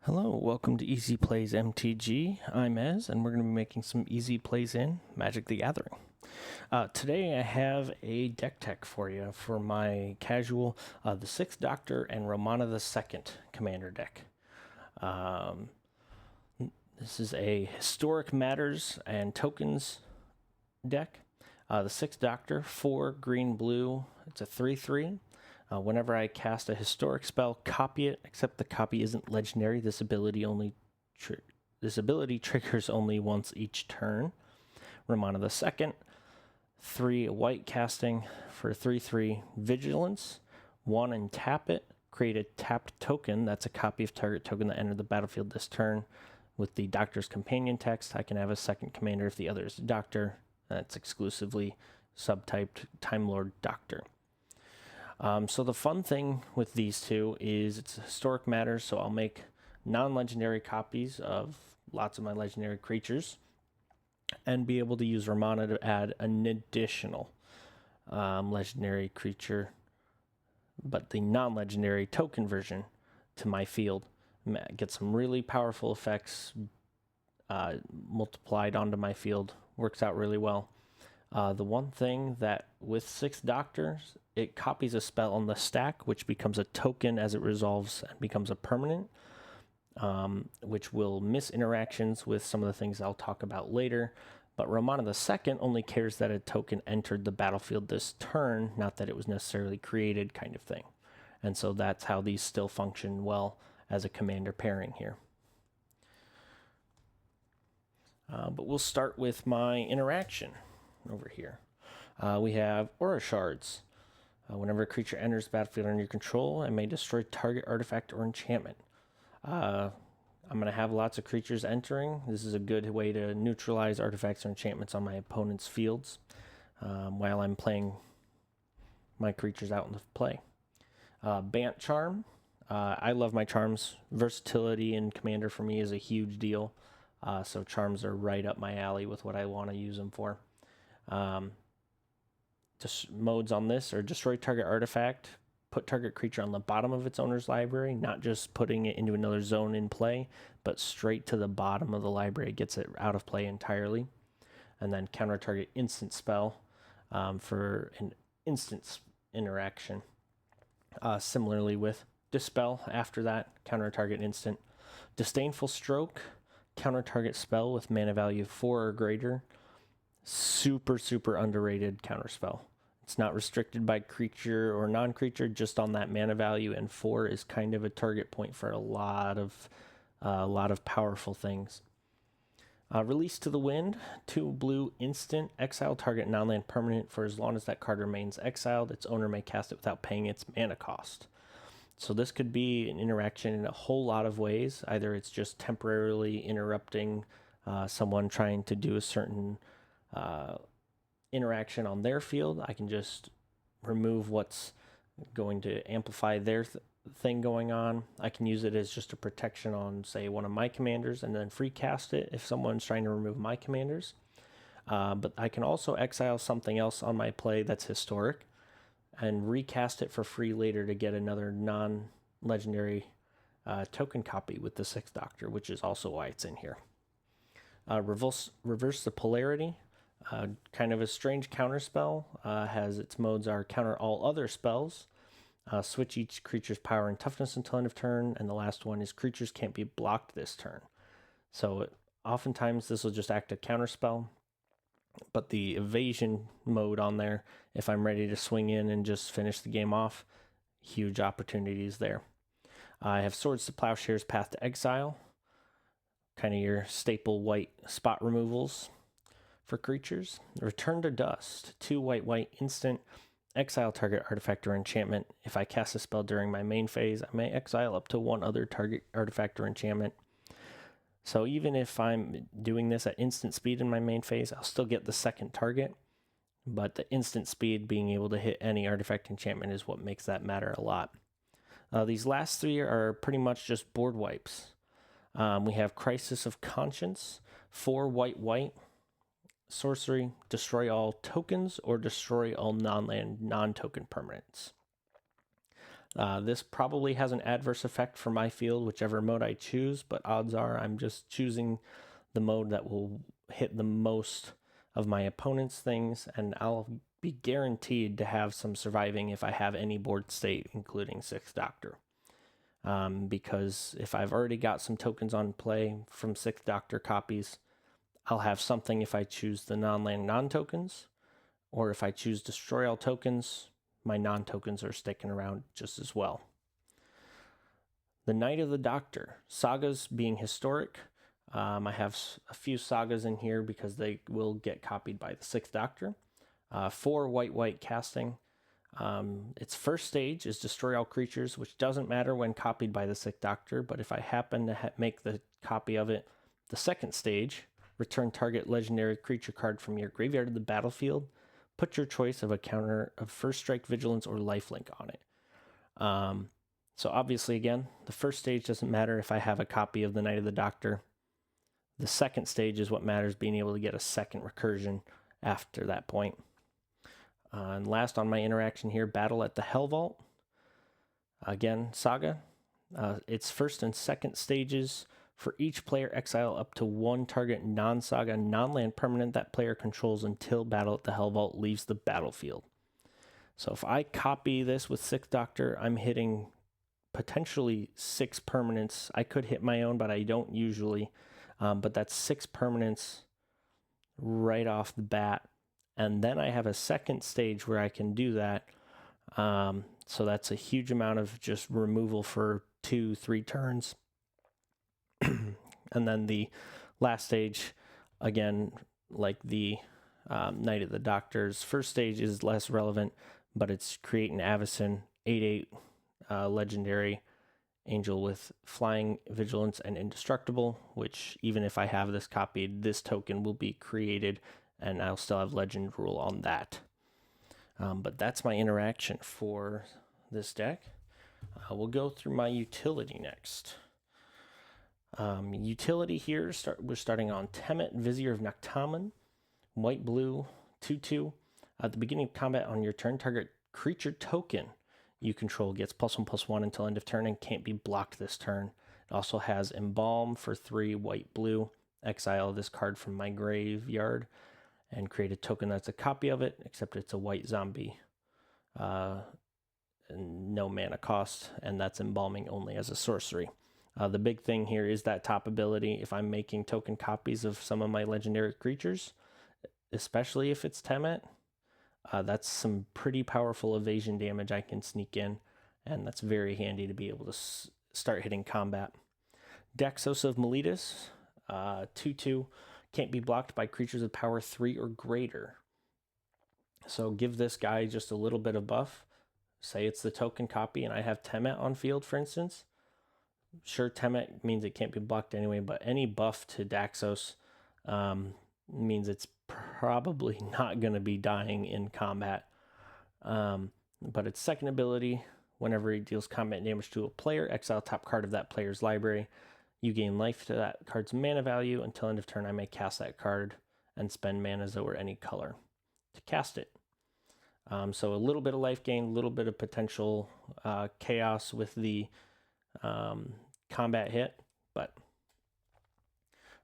Hello, welcome to Easy Plays MTG. I'm Ez, and we're going to be making some easy plays in Magic the Gathering. Today I have a deck tech for you for my casual, the Sixth Doctor and Romana II Commander deck. This is a Historic Matters and Tokens deck. The Sixth Doctor, 4 green blue. It's a 3/3. Whenever I cast a historic spell, copy it, except the copy isn't legendary. This ability triggers only once each turn. Romana II, 3 white casting for 3/3 vigilance. 1 and tap it. Create a tapped token. That's a copy of target token that entered the battlefield this turn. With the Doctor's Companion text, I can have a second commander if the other is a Doctor. That's exclusively subtyped Time Lord Doctor. So the fun thing with these two is it's historic matters, so I'll make non-legendary copies of lots of my legendary creatures and be able to use Romana to add an additional legendary creature, but the non-legendary token version to my field. Get some really powerful effects multiplied onto my field. Works out really well. The one thing that with 6 Doctors, it copies a spell on the stack, which becomes a token as it resolves and becomes a permanent, which will miss interactions with some of the things I'll talk about later. But Romana II only cares that a token entered the battlefield this turn, not that it was necessarily created, kind of thing. And so that's how these still function well as a commander pairing here. But we'll start with my interaction over here. We have Aura Shards. Whenever a creature enters the battlefield under your control, it may destroy target artifact or enchantment. I'm going to have lots of creatures entering. This is a good way to neutralize artifacts or enchantments on my opponent's fields while I'm playing my creatures out in the play. Bant Charm. I love my charms. Versatility in Commander for me is a huge deal. So charms are right up my alley with what I want to use them for. Just modes on this are destroy target artifact, put target creature on the bottom of its owner's library, not just putting it into another zone in play, but straight to the bottom of the library, gets it out of play entirely. And then counter target instant spell for an instant interaction. Similarly with Dispel after that, counter target instant. Disdainful Stroke, counter target spell with mana value 4 or greater. Super underrated counterspell. It's not restricted by creature or non-creature, just on that mana value, and 4 is kind of a target point for a lot of powerful things. Release to the Wind, 2 blue instant, exile target non-land permanent for as long as that card remains exiled. Its owner may cast it without paying its mana cost. So this could be an interaction in a whole lot of ways. Either it's just temporarily interrupting someone trying to do a certain interaction on their field. I can just remove what's going to amplify their thing going on. I can use it as just a protection on, say, one of my commanders, and then free cast it if someone's trying to remove my commanders. But I can also exile something else on my play that's historic and recast it for free later to get another non-legendary token copy with the 6th Doctor, which is also why it's in here. Reverse the Polarity. Kind of a strange counterspell. Has its modes are counter all other spells, switch each creature's power and toughness until end of turn, and the last one is creatures can't be blocked this turn. So oftentimes this will just act a counterspell, but the evasion mode on there, if I'm ready to swing in and just finish the game off, huge opportunities there. I have Swords to Plowshares, Path to Exile, kind of your staple white spot removals. For creatures, Return to Dust, 2 white instant, exile target artifact or enchantment. If I cast a spell during my main phase, I may exile up to 1 other target artifact or enchantment. So even if I'm doing this at instant speed in my main phase, I'll still get the second target, but the instant speed being able to hit any artifact enchantment is what makes that matter a lot. These last 3 are pretty much just board wipes. We have Crisis of Conscience, 4 white, sorcery, destroy all tokens or destroy all non-land, non-token permanents. This probably has an adverse effect for my field, whichever mode I choose, but odds are I'm just choosing the mode that will hit the most of my opponent's things, and I'll be guaranteed to have some surviving if I have any board state, including 6th Doctor. Because if I've already got some tokens on play from 6th Doctor copies, I'll have something if I choose the non-land non-tokens, or if I choose destroy all tokens, my non-tokens are sticking around just as well. The Knight of the Doctor. Sagas being historic. I have a few sagas in here because they will get copied by the 6th Doctor. 4 white casting. Its first stage is destroy all creatures, which doesn't matter when copied by the 6th Doctor, but if I happen to make the copy of it the second stage, return target legendary creature card from your graveyard to the battlefield. Put your choice of a counter of first strike, vigilance, or lifelink on it. So obviously, again, the first stage doesn't matter if I have a copy of the Knight of the Doctor. The second stage is what matters, being able to get a second recursion after that point. And last on my interaction here, Battle at the Hell Vault. Again, Saga. Its first and second stages. For each player, exile up to 1 target non-saga, non-land permanent that player controls until Battle at the Hell Vault leaves the battlefield. So if I copy this with 6th Doctor, I'm hitting potentially 6 permanents. I could hit my own, but I don't usually. But that's 6 permanents right off the bat. And then I have a second stage where I can do that. So that's a huge amount of just removal for 2-3 turns. And then the last stage, again, like the Knight of the Doctor's first stage is less relevant, but it's create an Avacyn 8/8 legendary angel with flying, vigilance, and indestructible, which even if I have this copied, this token will be created and I'll still have legend rule on that. But that's my interaction for this deck. We'll go through my utility next. Utility here, we're starting on Temet, Vizier of Noctamen, white-blue, 2/2. At the beginning of combat on your turn, target creature token you control gets +1/+1 until end of turn and can't be blocked this turn. It also has Embalm for 3 white-blue. Exile this card from my graveyard and create a token that's a copy of it, except it's a white zombie. No mana cost, and that's embalming only as a sorcery. The big thing here is that top ability. If I'm making token copies of some of my legendary creatures, especially if it's Temet, that's some pretty powerful evasion damage I can sneak in, and that's very handy to be able to start hitting combat. Daxos of Meletis, 2/2, can't be blocked by creatures with power 3 or greater. So give this guy just a little bit of buff. Say it's the token copy and I have Temet on field, for instance. Sure, Temet means it can't be blocked anyway, but any buff to Daxos means it's probably not going to be dying in combat. But its second ability, whenever it deals combat damage to a player, exile top card of that player's library. You gain life to that card's mana value. Until end of turn, I may cast that card and spend mana as though were any color to cast it. So a little bit of life gain, a little bit of potential chaos with the combat hit, but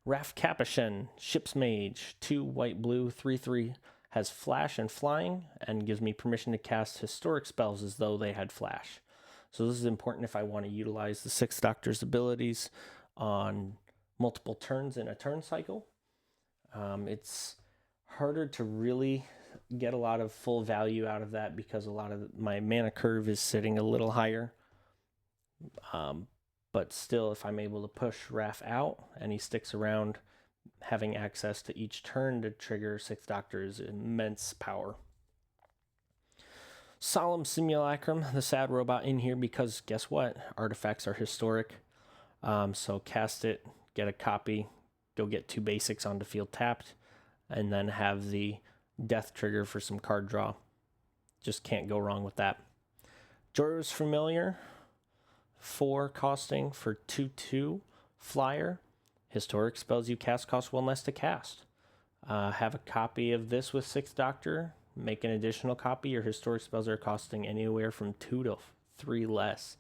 Raf Capuchin, Ship's Mage, 2 white-blue, 3/3, has flash and flying, and gives me permission to cast historic spells as though they had flash. So this is important if I want to utilize the 6th Doctor's abilities on multiple turns in a turn cycle. It's harder to really get a lot of full value out of that because a lot of my mana curve is sitting a little higher. But still, if I'm able to push Raf out and he sticks around, having access to each turn to trigger 6th Doctor is immense power. Solemn Simulacrum, the sad robot in here because guess what? Artifacts are historic. So cast it, get a copy, go get 2 basics onto field tapped, and then have the death trigger for some card draw. Just can't go wrong with that. Jorah's Familiar, 4 costing for 2/2 flyer. Historic spells you cast cost 1 less to cast. Have a copy of this with 6th Doctor. Make an additional copy. Your historic spells are costing anywhere from 2 to 3 less,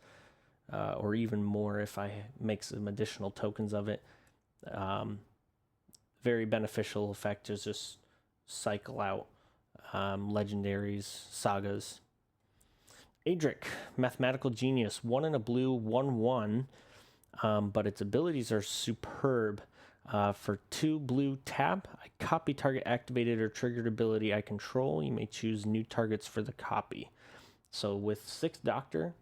or even more if I make some additional tokens of it. Very beneficial effect to just cycle out legendaries, sagas. Adric, mathematical genius, 1 in a blue, 1/1, but its abilities are superb. For 2 blue tap, I copy target activated or triggered ability I control. You may choose new targets for the copy. So with 6 Doctor,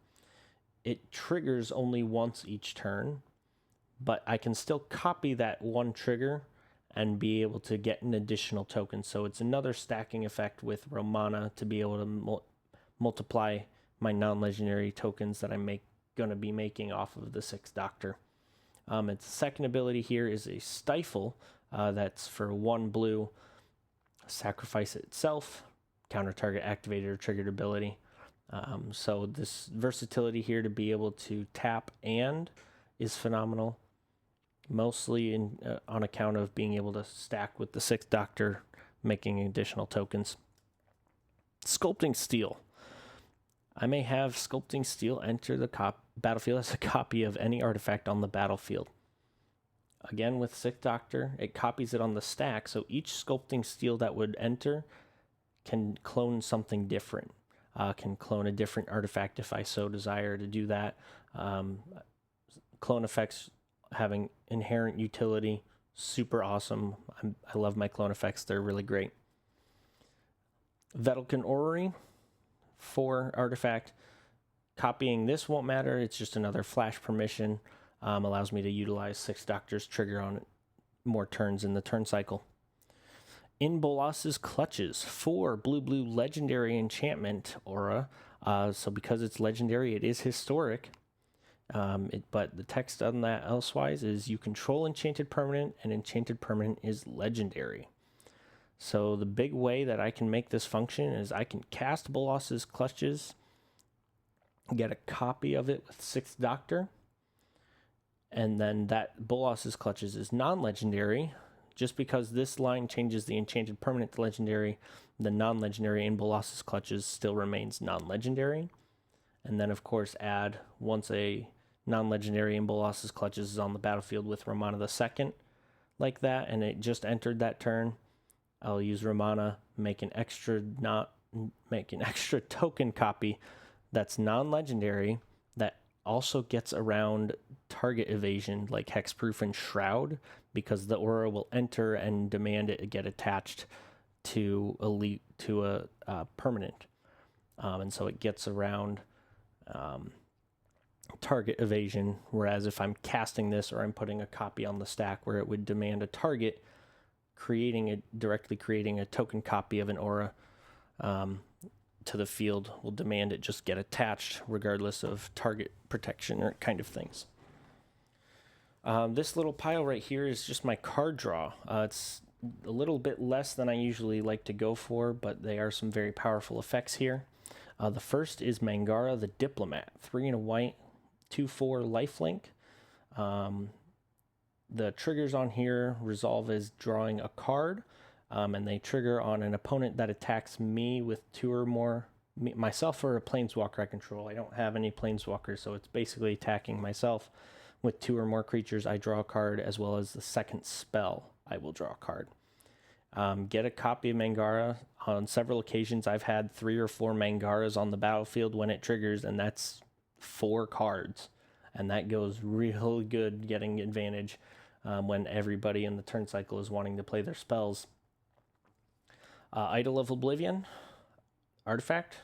it triggers only once each turn, but I can still copy that one trigger and be able to get an additional token. So it's another stacking effect with Romana to be able to multiply my non-legendary tokens that I'm going to be making off of the 6 Doctor. Its second ability here is a Stifle. That's for 1 blue. Sacrifice itself. Counter target activated or triggered ability. So this versatility here to be able to tap and is phenomenal. Mostly on account of being able to stack with the 6 Doctor, making additional tokens. Sculpting Steel. I may have Sculpting Steel enter the battlefield as a copy of any artifact on the battlefield. Again, with 6 Doctor, it copies it on the stack, so each Sculpting Steel that would enter can clone something different. Can clone a different artifact if I so desire to do that. Clone effects having inherent utility, super awesome. I love my clone effects, they're really great. Vedalken Orrery, 4 artifact. Copying this won't matter, it's just another flash permission. Allows me to utilize 6 Doctor's trigger on more turns in the turn cycle. In Bolas's Clutches, 4 blue legendary enchantment aura. So because it's legendary, it is historic. But the text on that elsewise is you control enchanted permanent, and enchanted permanent is legendary. So the big way that I can make this function is I can cast Bolas's Clutches, get a copy of it with 6 Doctor, and then that Bolas's Clutches is non-legendary. Just because this line changes the enchanted permanent to legendary, the non-legendary in Bolas's Clutches still remains non-legendary. And then, of course, add once a non-legendary in Bolas's Clutches is on the battlefield with Romana II, like that, and it just entered that turn, I'll use Romana, make an extra token copy that's non-legendary that also gets around target evasion like Hexproof and Shroud, because the aura will enter and demand it get attached to a permanent, and so it gets around target evasion. Whereas if I'm casting this or I'm putting a copy on the stack where it would demand a target, directly creating a token copy of an aura to the field will demand it just get attached regardless of target protection or kind of things. This little pile right here is just my card draw. It's a little bit less than I usually like to go for, but they are some very powerful effects here. The first is Mangara the Diplomat, 3 in a white, 2/4 lifelink. The triggers on here resolve as drawing a card, and they trigger on an opponent that attacks me with 2 or more, myself or a planeswalker I control. I don't have any planeswalkers, so it's basically attacking myself. With 2 or more creatures, I draw a card, as well as the second spell, I will draw a card. Get a copy of Mangara. On several occasions, I've had 3 or 4 Mangaras on the battlefield when it triggers, and that's 4 cards. And that goes real good getting advantage when everybody in the turn cycle is wanting to play their spells. Idol of Oblivion, artifact.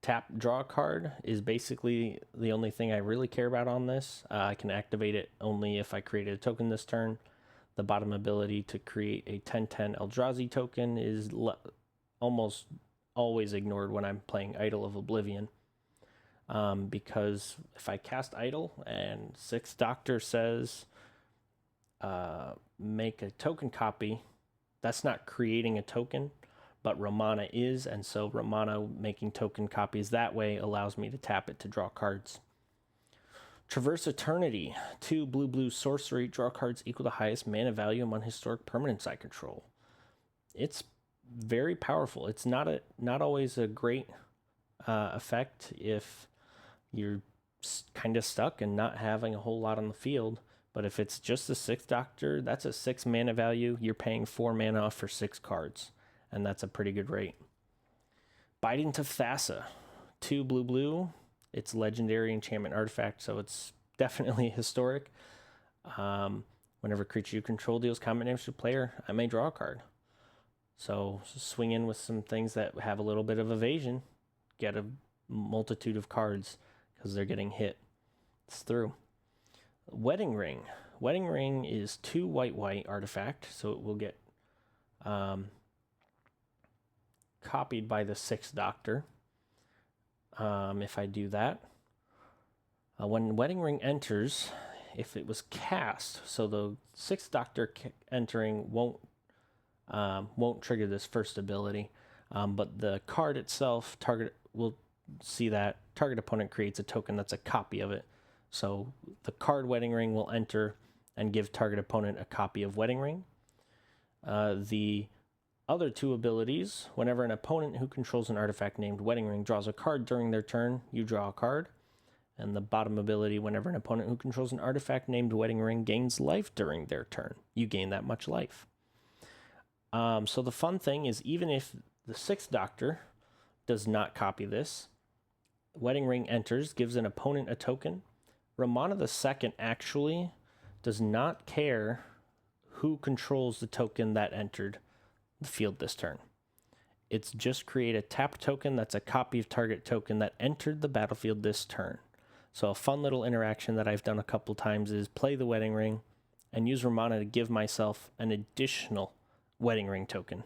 Tap, draw a card is basically the only thing I really care about on this. I can activate it only if I created a token this turn. The bottom ability to create a 10/10 Eldrazi token is almost always ignored when I'm playing Idol of Oblivion. Because if I cast Idol and 6 Doctor says make a token copy, that's not creating a token, but Romana is, and so Romana making token copies that way allows me to tap it to draw cards. Traverse Eternity, 2 blue sorcery, draw cards equal to highest mana value among historic permanents I control. It's very powerful. It's not always a great effect if you're kind of stuck and not having a whole lot on the field. But if it's just the 6th Doctor, that's a 6 mana value. You're paying 4 mana for 6 cards, and that's a pretty good rate. Biting Tafasa, 2 blue. It's legendary enchantment artifact, so it's definitely historic. Whenever a creature you control deals combat damage to a player, I may draw a card. So swing in with some things that have a little bit of evasion, get a multitude of cards because they're getting hit. It's through. Wedding Ring. Wedding Ring is 2 white artifact, so it will get copied by the 6th Doctor. If I do that, when Wedding Ring enters, if it was cast, so the 6th Doctor entering won't trigger this first ability, but the card itself, target will see that target opponent creates a token that's a copy of it. So the card Wedding Ring will enter and give target opponent a copy of Wedding Ring. The other 2 abilities, whenever an opponent who controls an artifact named Wedding Ring draws a card during their turn, you draw a card. And the bottom ability, whenever an opponent who controls an artifact named Wedding Ring gains life during their turn, you gain that much life. So the fun thing is, even if the 6th Doctor does not copy this, Wedding Ring enters, gives an opponent a token. Romana II actually does not care who controls the token that entered the field this turn. It's just create a tapped token that's a copy of target token that entered the battlefield this turn. So a fun little interaction that I've done a couple times is play the Wedding Ring and use Romana to give myself an additional Wedding Ring token.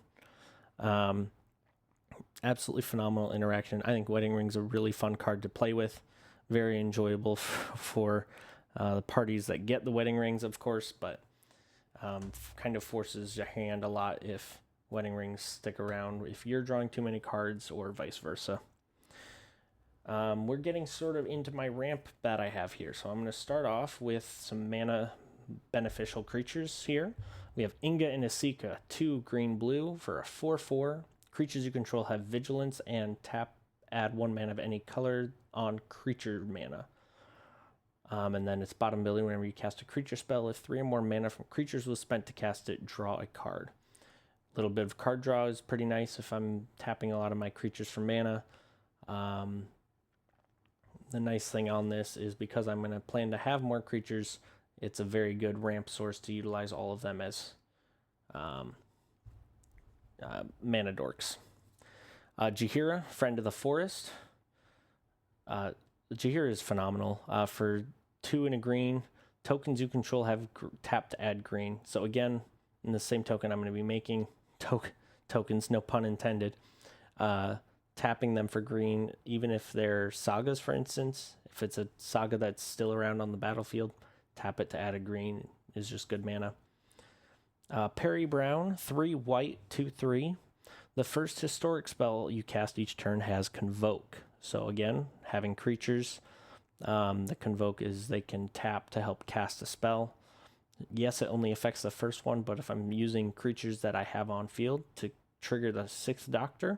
Absolutely phenomenal interaction. I think Wedding Ring's a really fun card to play with. Very enjoyable for the parties that get the Wedding Rings, of course, but kind of forces your hand a lot if Wedding Rings stick around, if you're drawing too many cards or vice versa. We're getting sort of into my ramp that I have here. So I'm going to start off with some mana beneficial creatures here. We have Inga and Isika, 2 green-blue for a 4/4. Creatures you control have vigilance and add 1 mana of any color on creature mana. And then its bottom ability, whenever you cast a creature spell, if 3 or more mana from creatures was spent to cast it, draw a card. A little bit of card draw is pretty nice if I'm tapping a lot of my creatures for mana. The nice thing on this is because I'm going to plan to have more creatures, it's a very good ramp source to utilize all of them as mana dorks. Jaheira, Friend of the Forest. Jaheira is phenomenal. For 2 and a green, tokens you control have tap to add green. So again, in the same token, I'm going to be making tokens, no pun intended. Tapping them for green, even if they're sagas, for instance. If it's a saga that's still around on the battlefield, tap it to add a green is just good mana. Perry Brown, 3 white, 2/3. The first historic spell you cast each turn has Convoke. So again, having creatures, the Convoke is they can tap to help cast a spell. Yes, it only affects the first one, but if I'm using creatures that I have on field to trigger the 6th Doctor,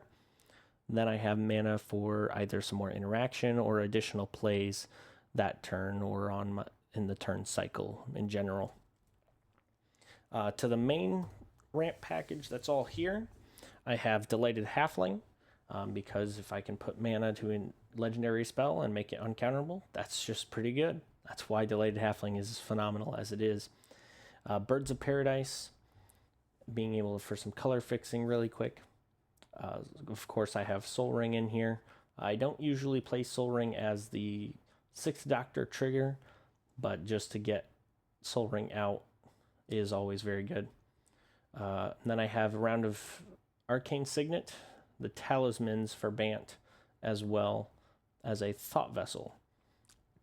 then I have mana for either some more interaction or additional plays that turn or in the turn cycle in general. To the main ramp package that's all here, I have Delighted Halfling, because if I can put mana to a legendary spell and make it uncounterable, that's just pretty good. That's why Delighted Halfling is as phenomenal as it is. Birds of Paradise, being able for some color fixing really quick. Of course, I have Soul Ring in here. I don't usually play Soul Ring as the 6th Doctor trigger, but just to get Soul Ring out is always very good. Then I have a round of Arcane Signet, the Talismans for Bant, as well as a Thought Vessel.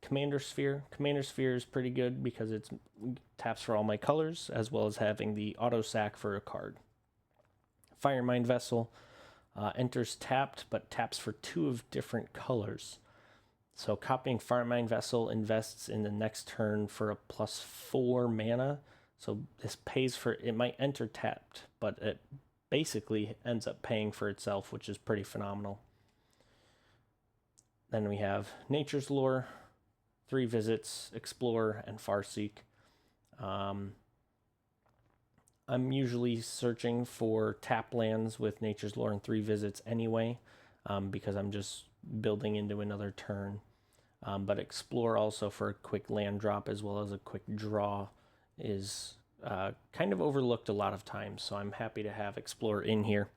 Commander Sphere. Commander Sphere is pretty good because it taps for all my colors, as well as having the auto sack for a card. Firemind Vessel. Enters tapped, but taps for 2 of different colors. So copying Firemind Vessel invests in the next turn for a +4 mana. So this pays for, it might enter tapped, but it basically ends up paying for itself, which is pretty phenomenal. Then we have Nature's Lore, 3 visits, Explore, and Farseek. I'm usually searching for tap lands with Nature's Lore and 3 visits anyway, because I'm just building into another turn. But Explore also for a quick land drop as well as a quick draw is kind of overlooked a lot of times, so I'm happy to have Explore in here.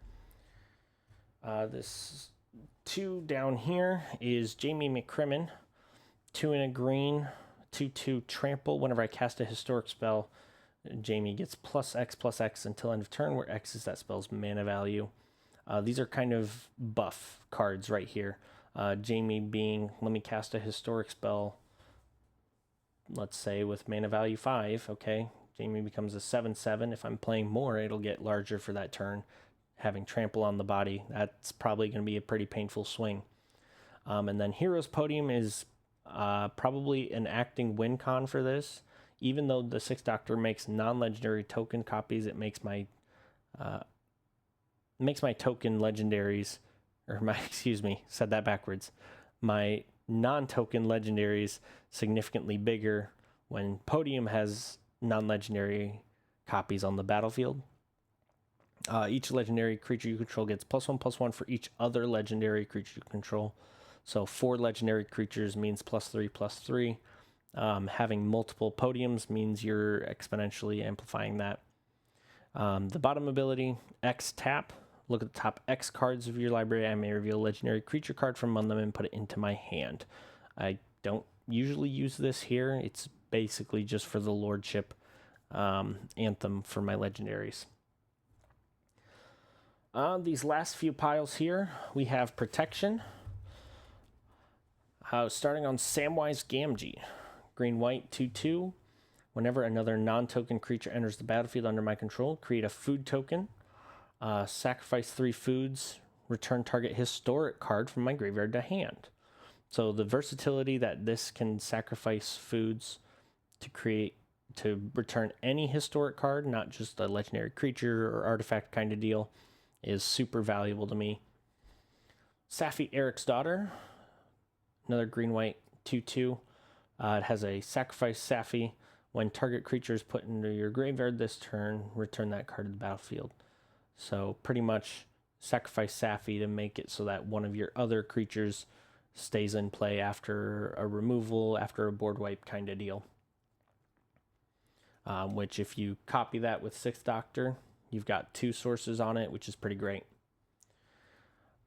This 2 down here is Jamie McCrimmon, 2 in a green, 2/2 trample. Whenever I cast a historic spell, Jamie gets +X until end of turn, where X is that spell's mana value. These are kind of buff cards right here. Jamie being, let me cast a historic spell, let's say with mana value 5, okay? Jamie becomes a 7/7. If I'm playing more, it'll get larger for that turn. Having trample on the body, that's probably going to be a pretty painful swing. And then Hero's Podium is probably an acting win con for this. Even though the Sixth Doctor makes non-legendary token copies, it makes my token legendaries, or my, excuse me, said that backwards. My non-token legendaries significantly bigger when Podium has non-legendary copies on the battlefield. Each legendary creature you control gets +1/+1 for each other legendary creature you control. So 4 legendary creatures means +3/+3. Having multiple podiums means you're exponentially amplifying that. The bottom ability, X tap. Look at the top X cards of your library. I may reveal a legendary creature card from among them and put it into my hand. I don't usually use this here. It's basically just for the Lordship anthem for my legendaries. These last few piles here, we have Protection. Starting on Samwise Gamgee. Green-white, 2/2. Whenever another non-token creature enters the battlefield under my control, create a food token. Sacrifice 3 foods. Return target historic card from my graveyard to hand. So the versatility that this can sacrifice foods to return any historic card, not just a legendary creature or artifact kind of deal, is super valuable to me. Safi Eric's Daughter. Another green-white 2/2. It has a sacrifice Safi. When target creature is put into your graveyard this turn, return that card to the battlefield. So pretty much sacrifice Safi to make it so that one of your other creatures stays in play after a removal, after a board wipe kind of deal. Which if you copy that with Sixth Doctor, you've got 2 sources on it, which is pretty great.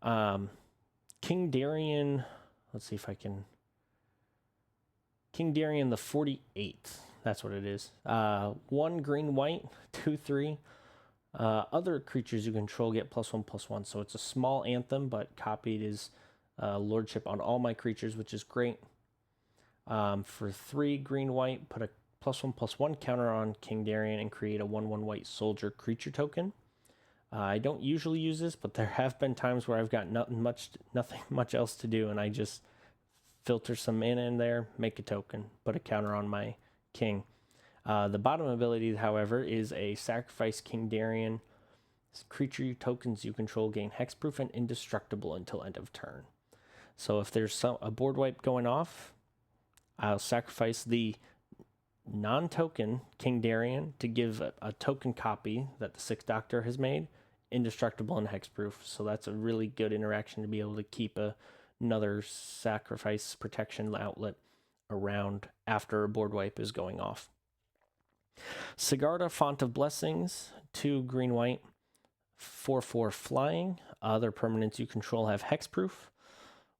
King Darien, let's see if I can... King Darien the 48th, that's what it is. 1 green-white, 2/3. Other creatures you control get +1/+1, so it's a small anthem, but copied is Lordship on all my creatures, which is great. For 3 green-white, put a +1/+1 counter on King Darien and create a 1/1 white soldier creature token. I don't usually use this, but there have been times where I've got nothing much else to do, and I just filter some mana in there, make a token, put a counter on my king. The bottom ability, however, is a sacrifice King Darien. Creature tokens you control gain hexproof and indestructible until end of turn. So if there's a board wipe going off, I'll sacrifice the non-token King Darien to give a token copy that the Sixth Doctor has made, indestructible and hexproof. So that's a really good interaction to be able to keep another sacrifice protection outlet around after a board wipe is going off. Sigarda, Font of Blessings, 2 green-white, 4/4 flying. Other permanents you control have hexproof,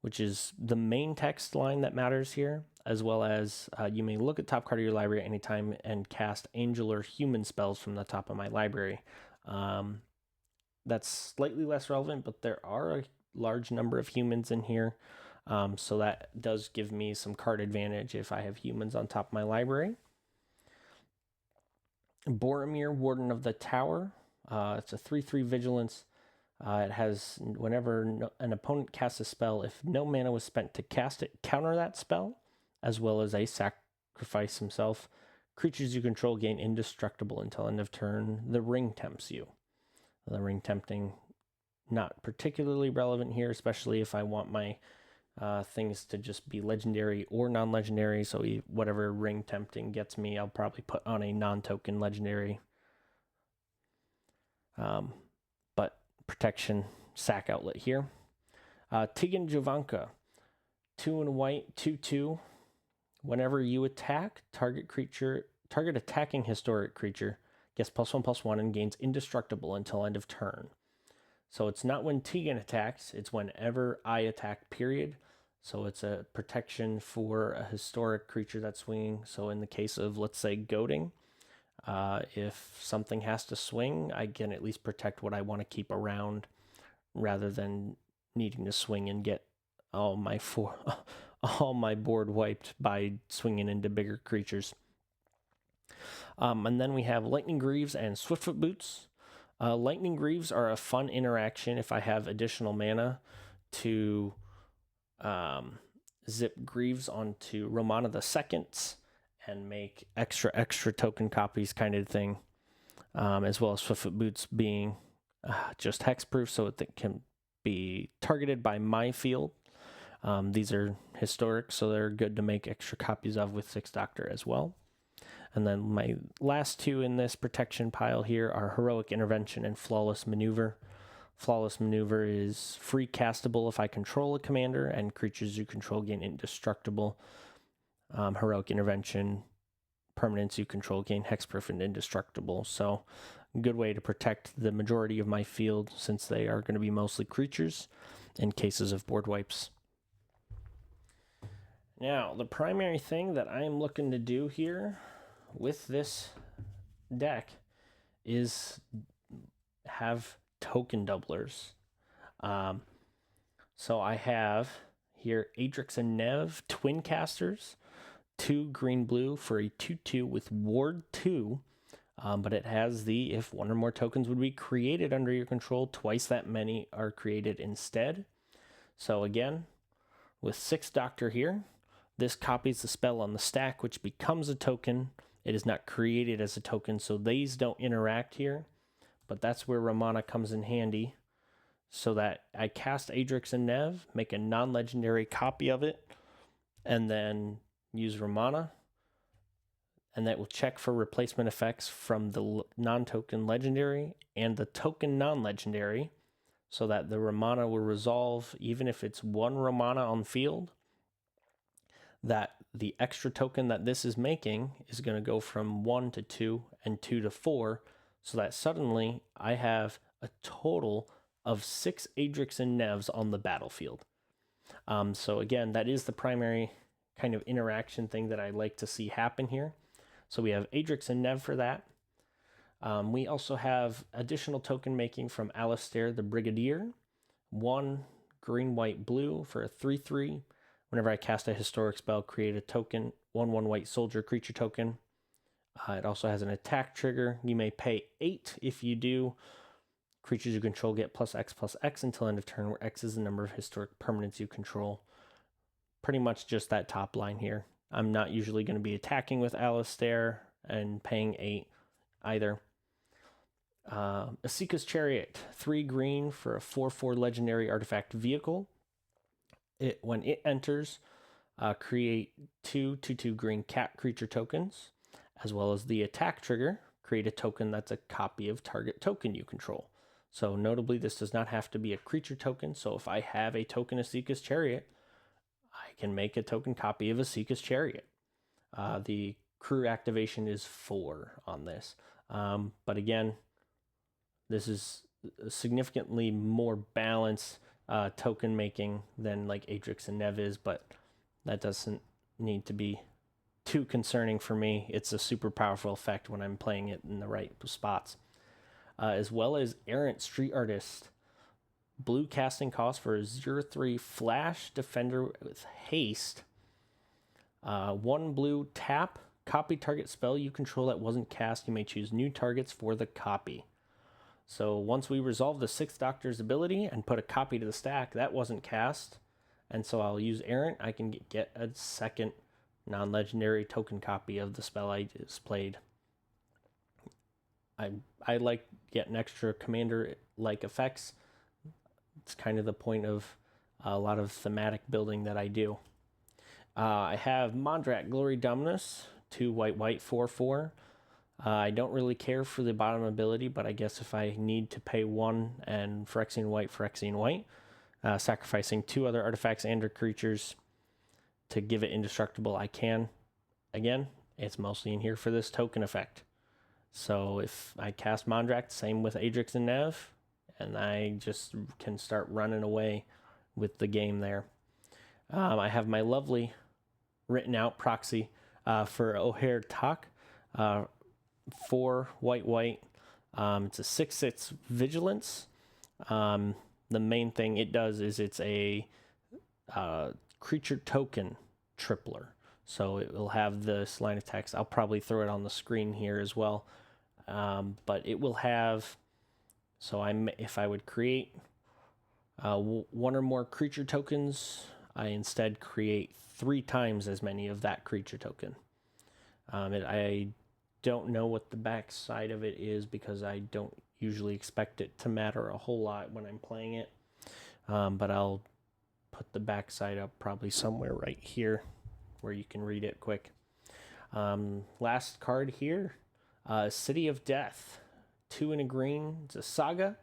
which is the main text line that matters here, as well as you may look at top card of your library at any time and cast angel or human spells from the top of my library. That's slightly less relevant, but there are a large number of humans in here, so that does give me some card advantage if I have humans on top of my library. Boromir, Warden of the Tower. It's a 3/3 vigilance. It has, whenever an opponent casts a spell, if no mana was spent to cast it, counter that spell, as well as a sacrifice himself. Creatures you control gain indestructible until end of turn. The Ring tempts you. The Ring tempting, not particularly relevant here, especially if I want my things to just be legendary or non-legendary. So whatever ring tempting gets me, I'll probably put on a non-token legendary. But protection sack outlet here. Tigan Jovanka, 2 and white, 2/2. Whenever you attack, target attacking historic creature gets +1/+1 and gains indestructible until end of turn. So it's not when Tegan attacks, it's whenever I attack, period. So it's a protection for a historic creature that's swinging. So in the case of, let's say, goading, if something has to swing, I can at least protect what I want to keep around rather than needing to swing and get all my all my board wiped by swinging into bigger creatures. And then we have Lightning Greaves and Swiftfoot Boots. Lightning Greaves are a fun interaction if I have additional mana to zip Greaves onto Romana II and make extra token copies kind of thing, as well as Swiftfoot Boots being just hexproof, so it can be targeted by my field. These are historic, so they're good to make extra copies of with 6 Doctor as well. And then my last 2 in this protection pile here are Heroic Intervention and Flawless Maneuver. Flawless Maneuver is free castable if I control a commander, and creatures you control gain indestructible. Heroic Intervention, permanents you control gain hexproof and indestructible. So a good way to protect the majority of my field, since they are going to be mostly creatures in cases of board wipes. Now, the primary thing that I'm looking to do here with this deck is have token doublers. So I have here Adrix and Nev, Twin Casters, 2 green-blue for a 2/2 with Ward 2, but it has the, if one or more tokens would be created under your control, twice that many are created instead. So again, with 6 Doctor here, this copies the spell on the stack, which becomes a token. It is not created as a token, so these don't interact here. But that's where Romana comes in handy, so that I cast Adrix and Nev, make a non-legendary copy of it, and then use Romana. And that will check for replacement effects from the non-token legendary and the token non-legendary, so that the Romana will resolve even if it's 1 Romana on field. That the extra token that this is making is going to go from 1 to 2 and 2 to 4, so that suddenly I have a total of 6 Adrix and Nevs on the battlefield. So again, that is the primary kind of interaction thing that I like to see happen here. So we have Adrix and Nev for that. We also have additional token making from Alistair the Brigadier. 1 green, white, blue for a 3/3. Whenever I cast a historic spell, create a token, 1/1 white soldier creature token. It also has an attack trigger. You may pay 8 if you do. Creatures you control get +X/+X until end of turn, where X is the number of historic permanents you control. Pretty much just that top line here. I'm not usually going to be attacking with Alistair and paying 8 either. Asika's Chariot, 3 green for a 4/4 legendary artifact vehicle. When it enters, create 2/2 green cat creature tokens, as well as the attack trigger, create a token that's a copy of target token you control. So notably, this does not have to be a creature token. So if I have a token Asika's Chariot, I can make a token copy of Asika's Chariot. The crew activation is 4 on this. But again, this is significantly more balanced token making than like Adrix and Nev is, but that doesn't need to be too concerning for me. It's a super powerful effect when I'm playing it in the right spots. As well as Errant Street Artist. Blue casting cost for a 0/3 flash defender with haste. 1 blue tap, copy target spell you control that wasn't cast. You may choose new targets for the copy. So once we resolve the 6th Doctor's ability and put a copy to the stack, that wasn't cast. And so I'll use Errant. I can get a second non-legendary token copy of the spell I just played. I like getting extra commander-like effects. It's kind of the point of a lot of thematic building that I do. I have Mondrak Glory Dominus, 2 white white 4/4. I don't really care for the bottom ability, but I guess if I need to pay 1 and Phyrexian white, sacrificing 2 other artifacts and or creatures to give it indestructible, I can. Again, it's mostly in here for this token effect. So if I cast Mondrak, same with Adrix and Nev, and I just can start running away with the game there. I have my lovely written out proxy for O'Hare Tak, 4 white white. It's a 6/6 vigilance. The main thing it does is it's a creature token tripler. So it will have this line of text. I'll probably throw it on the screen here as well. But it will have, so if I would create 1 or more creature tokens, I instead create 3 times as many of that creature token. I don't know what the back side of it is because I don't usually expect it to matter a whole lot when I'm playing it. But I'll put the back side up probably somewhere right here where you can read it quick. Last card here, City of Death, 2 and a green. It's a saga.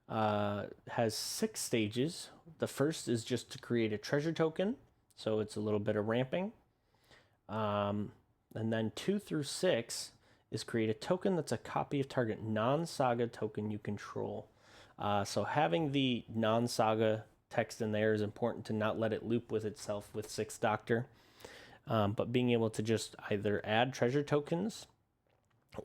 Has 6 stages. The first is just to create a treasure token, so it's a little bit of ramping. And then 2 through 6 is create a token that's a copy of target non-saga token you control. So having the non-saga text in there is important to not let it loop with itself with 6th Doctor. But being able to just either add treasure tokens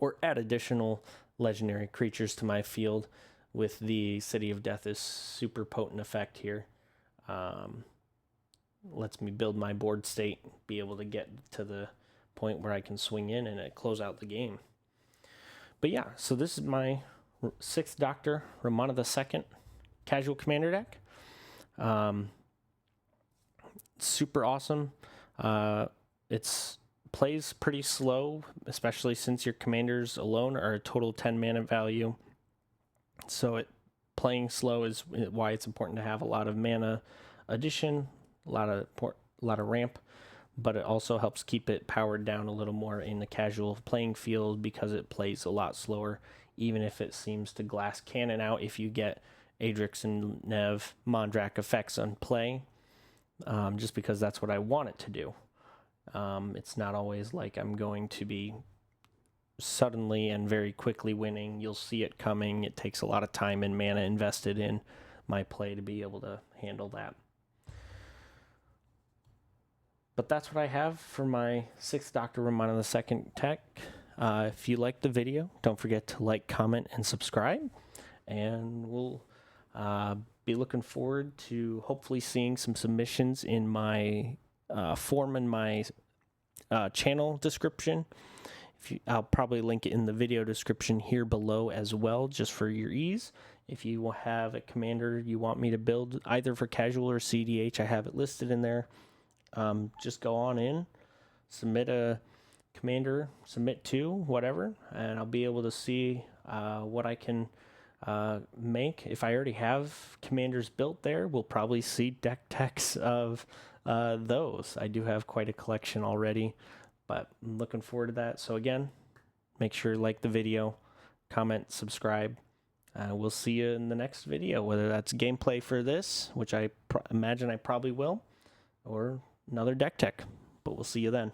or add additional legendary creatures to my field with the City of Death is super potent effect here. Lets me build my board state, be able to get to the point where I can swing in and close out the game. But yeah, so this is my 6th Doctor, Romana II casual commander deck. Super awesome. It's plays pretty slow, especially since your commanders alone are a total 10 mana value. So playing slow is why it's important to have a lot of mana addition, a lot of ramp, but it also helps keep it powered down a little more in the casual playing field because it plays a lot slower, even if it seems to glass cannon out if you get Adrix and Nev Mondrak effects on play, just because that's what I want it to do. It's not always like I'm going to be suddenly and very quickly winning. You'll see it coming. It takes a lot of time and mana invested in my play to be able to handle that. But that's what I have for my 6th Doctor Romana II tech. If you liked the video, don't forget to like, comment, and subscribe. And we'll be looking forward to hopefully seeing some submissions in my form in my channel description. I'll probably link it in the video description here below as well, just for your ease. If you have a commander you want me to build, either for casual or CDH, I have it listed in there. Just go on in, submit a commander, submit 2, whatever, and I'll be able to see what I can make. If I already have commanders built there, we'll probably see deck techs of those. I do have quite a collection already, but I'm looking forward to that. So again, make sure you like the video, comment, subscribe. We'll see you in the next video, whether that's gameplay for this, which I imagine I probably will, or another deck tech, but we'll see you then.